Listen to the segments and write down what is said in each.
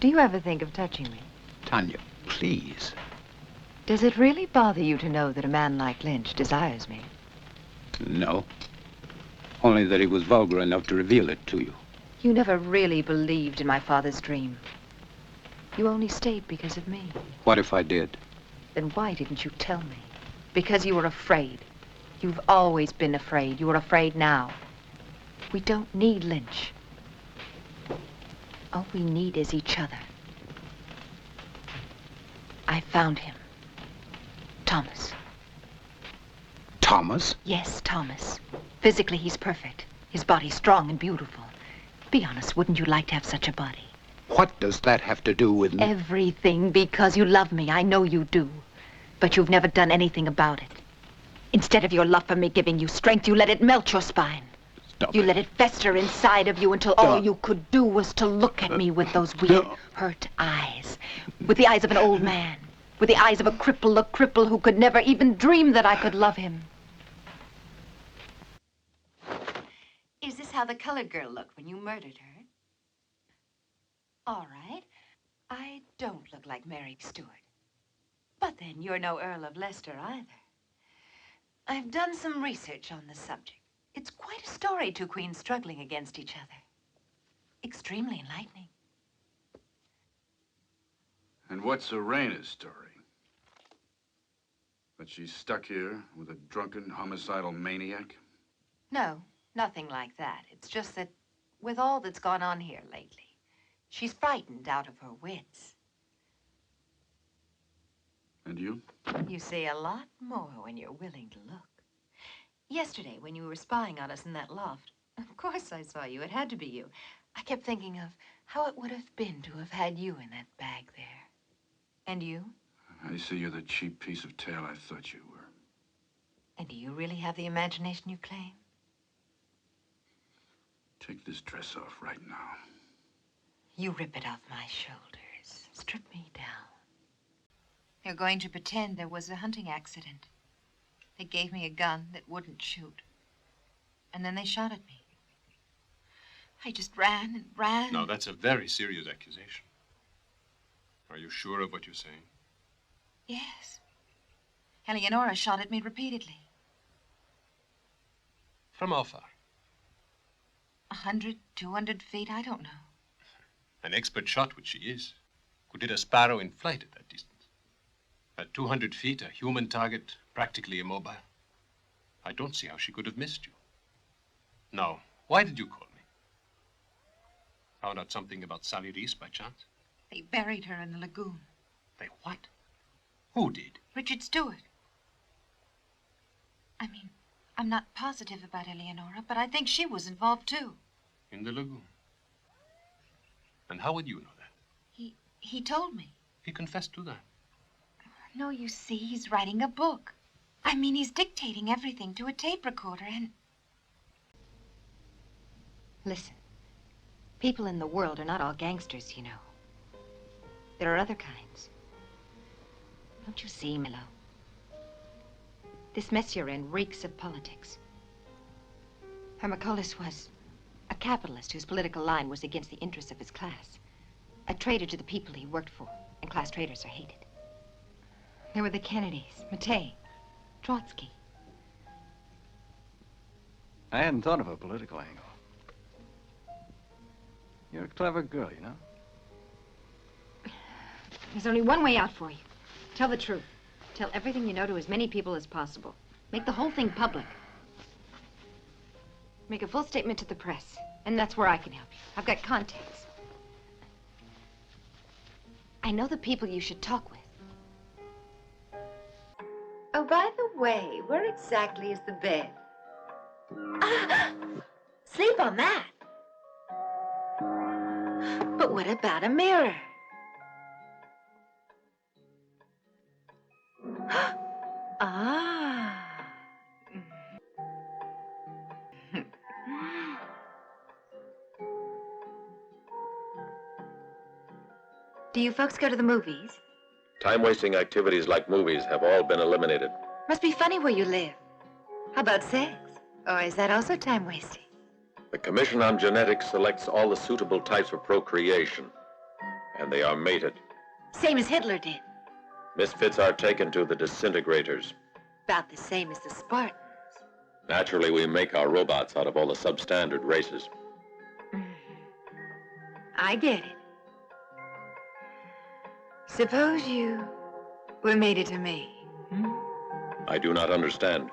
Do you ever think of touching me? Tanya, please. Does it really bother you to know that a man like Lynch desires me? No. Only that he was vulgar enough to reveal it to you. You never really believed in my father's dream. You only stayed because of me. What if I did? Then why didn't you tell me? Because you were afraid. You've always been afraid. You are afraid now. We don't need Lynch. All we need is each other. I found him. Thomas. Thomas? Yes, Thomas. Physically, he's perfect. His body's strong and beautiful. Be honest, wouldn't you like to have such a body? What does that have to do with me? Everything, because you love me. I know you do. But you've never done anything about it. Instead of your love for me giving you strength, you let it melt your spine. Stop You it. let it fester inside of you until all you could do was to look at me with those weird, hurt eyes. With the eyes of an old man. With the eyes of a cripple who could never even dream that I could love him. Is this how the colored girl looked when you murdered her? All right. I don't look like Mary Stuart. But then you're no Earl of Leicester either. I've done some research on the subject. It's quite a story, two queens struggling against each other. Extremely enlightening. And what's Serena's story? That she's stuck here with a drunken, homicidal maniac? No, nothing like that. It's just that with all that's gone on here lately, she's frightened out of her wits. And you? You see a lot more when you're willing to look. Yesterday, when you were spying on us in that loft, of course I saw you. It had to be you. I kept thinking of how it would have been to have had you in that bag there. And you? I see you're the cheap piece of tail I thought you were. And do you really have the imagination you claim? Take this dress off right now. You rip it off my shoulders. Strip me down. You're going to pretend there was a hunting accident. They gave me a gun that wouldn't shoot. And then they shot at me. I just ran and ran. Now, that's a very serious accusation. Are you sure of what you're saying? Yes. Eleonora shot at me repeatedly. From how far? 100, 200 feet, I don't know. An expert shot, which she is, could hit a sparrow in flight at that distance. At 200 feet, a human target, practically immobile. I don't see how she could have missed you. Now, why did you call me? Found out something about Sally Reese by chance? They buried her in the lagoon. They what? Who did? Richard Stewart. I mean, I'm not positive about Eleonora, but I think she was involved too. In the lagoon. And how would you know that? He told me. He confessed to that. No, you see, he's writing a book. I mean, he's dictating everything to a tape recorder and... Listen, people in the world are not all gangsters, you know. There are other kinds. Don't you see, Milo? This mess you're in reeks of politics. Hermocolis was a capitalist whose political line was against the interests of his class. A traitor to the people he worked for, and class traitors are hated. There were the Kennedys, Mattei, Trotsky. I hadn't thought of a political angle. You're a clever girl, you know. There's only one way out for you. Tell the truth. Tell everything you know to as many people as possible. Make the whole thing public. Make a full statement to the press. And that's where I can help you. I've got contacts. I know the people you should talk with. Oh, by the way, where exactly is the bed? Sleep on that. But what about a mirror? Ah. Do you folks go to the movies? Time-wasting activities like movies have all been eliminated. Must be funny where you live. How about sex? Or is that also time-wasting? The Commission on Genetics selects all the suitable types for procreation. and they are mated. Same as Hitler did. Misfits are taken to the disintegrators. About the same as the Spartans. Naturally, we make our robots out of all the substandard races. I get it. Suppose you were mated to me. I do not understand.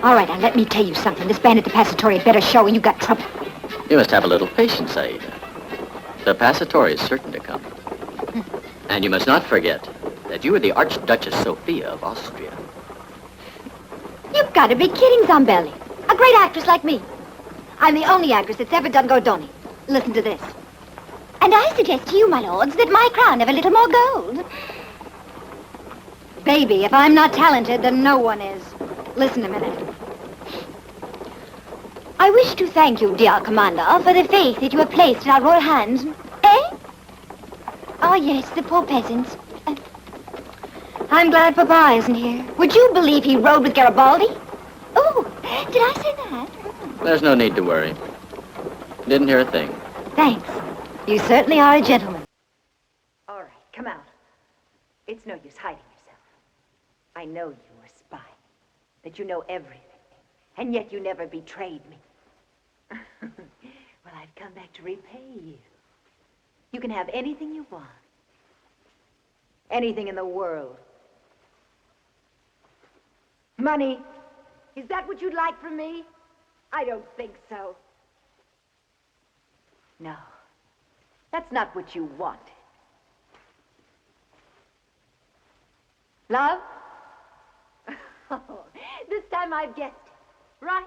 All right, now let me tell you something. This band at the Passatore had better show and you got trouble. You must have a little patience, Aida. The Passatore is certain to come. And you must not forget that you are the Archduchess Sophia of Austria. You've got to be kidding, Zambelli. A great actress like me. I'm the only actress that's ever done Gordoni. Listen to this. And I suggest to you, my lords, that my crown have a little more gold. Baby, if I'm not talented, then no one is. Listen a minute. I wish to thank you, dear Commander, for the faith that you have placed in our royal hands. Eh? Oh, yes, the poor peasants. I'm glad Papa isn't here. Would you believe he rode with Garibaldi? Oh, did I say that? There's no need to worry. Didn't hear a thing. Thanks. You certainly are a gentleman. All right, come out. It's no use hiding yourself. I know you were a spy, that you know everything, and yet you never betrayed me. Well, I've come back to repay you. You can have anything you want. Anything in the world. Money. Is that what you'd like from me? I don't think so. No. That's not what you want. Love? Oh, this time I've guessed it, right?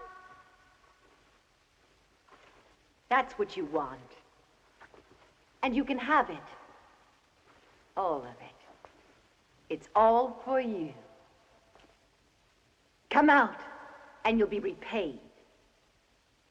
That's what you want. And you can have it. All of it. It's all for you. Come out, and you'll be repaid.